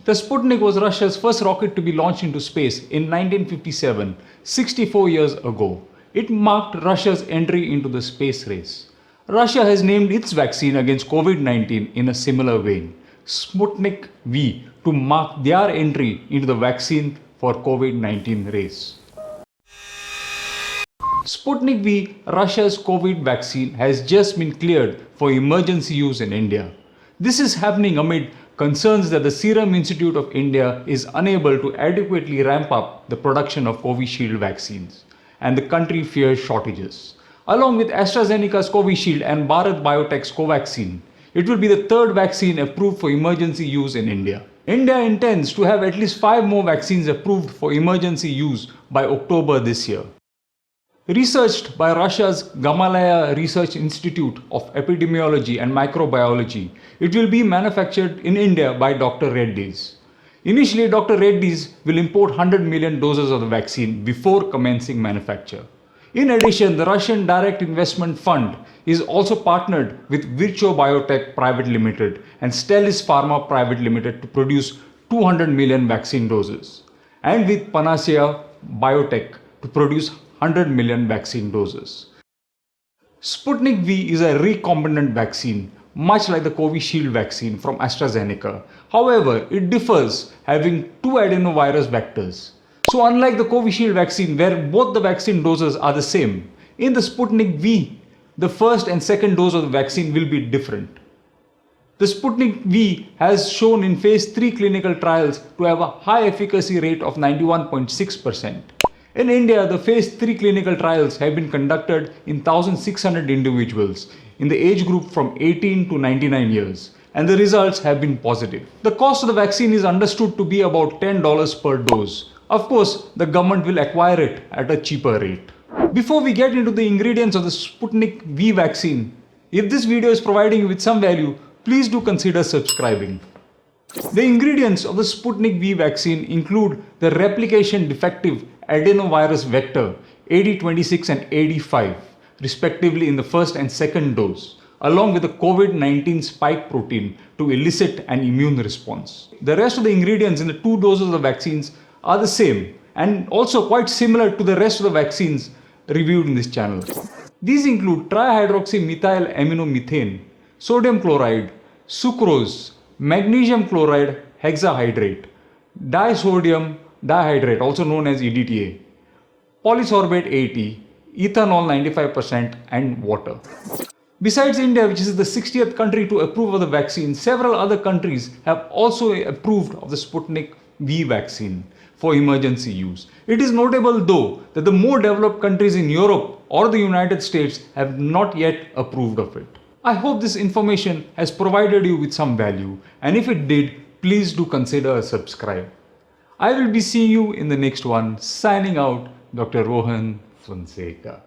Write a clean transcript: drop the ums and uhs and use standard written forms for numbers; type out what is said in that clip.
The Sputnik was Russia's first rocket to be launched into space in 1957, 64 years ago. It marked Russia's entry into the space race. Russia has named its vaccine against COVID-19 in a similar vein, Sputnik V, to mark their entry into the vaccine for COVID-19 race. Sputnik V, Russia's COVID vaccine, has just been cleared for emergency use in India. This is happening amid concerns that the Serum Institute of India is unable to adequately ramp up the production of Covishield vaccines, and the country fears shortages. Along with AstraZeneca's Covishield and Bharat Biotech's Covaxin, it will be the third vaccine approved for emergency use in India. India intends to have at least 5 more vaccines approved for emergency use by October this year. Researched by Russia's Gamaleya Research Institute of Epidemiology and Microbiology, it will be manufactured in India by Dr. Reddy's. Initially, Dr. Reddy's will import 100 million doses of the vaccine before commencing manufacture. In addition, the Russian Direct Investment Fund is also partnered with Virchow Biotech Private Limited and Stelis Pharma Private Limited to produce 200 million vaccine doses, and with Panacea Biotech to produce 100 million vaccine doses. Sputnik V is a recombinant vaccine, much like the Covishield vaccine from AstraZeneca. However, it differs, having 2 adenovirus vectors. So unlike the Covishield vaccine, where both the vaccine doses are the same, in the Sputnik V, the first and second dose of the vaccine will be different. The Sputnik V has shown in phase 3 clinical trials to have a high efficacy rate of 91.6%. In India, the phase 3 clinical trials have been conducted in 1,600 individuals in the age group from 18 to 99 years, and the results have been positive. The cost of the vaccine is understood to be about $10 per dose. Of course, the government will acquire it at a cheaper rate. Before we get into the ingredients of the Sputnik V vaccine, if this video is providing you with some value, please do consider subscribing. The ingredients of the Sputnik V vaccine include the replication defective adenovirus vector AD26 and AD5, respectively in the first and second dose, along with the COVID-19 spike protein to elicit an immune response. The rest of the ingredients in the 2 doses of the vaccines are the same and also quite similar to the rest of the vaccines reviewed in this channel. These include trihydroxymethyl aminomethane, sodium chloride, sucrose, magnesium chloride hexahydrate, disodium dihydrate, also known as EDTA, polysorbate 80, ethanol 95%, and water. Besides India, which is the 60th country to approve of the vaccine, several other countries have also approved of the Sputnik V vaccine for emergency use. It is notable though that the more developed countries in Europe or the United States have not yet approved of it. I hope this information has provided you with some value, and if it did, please do consider a subscribe. I will be seeing you in the next one. Signing out, Dr. Rohan Fonseca.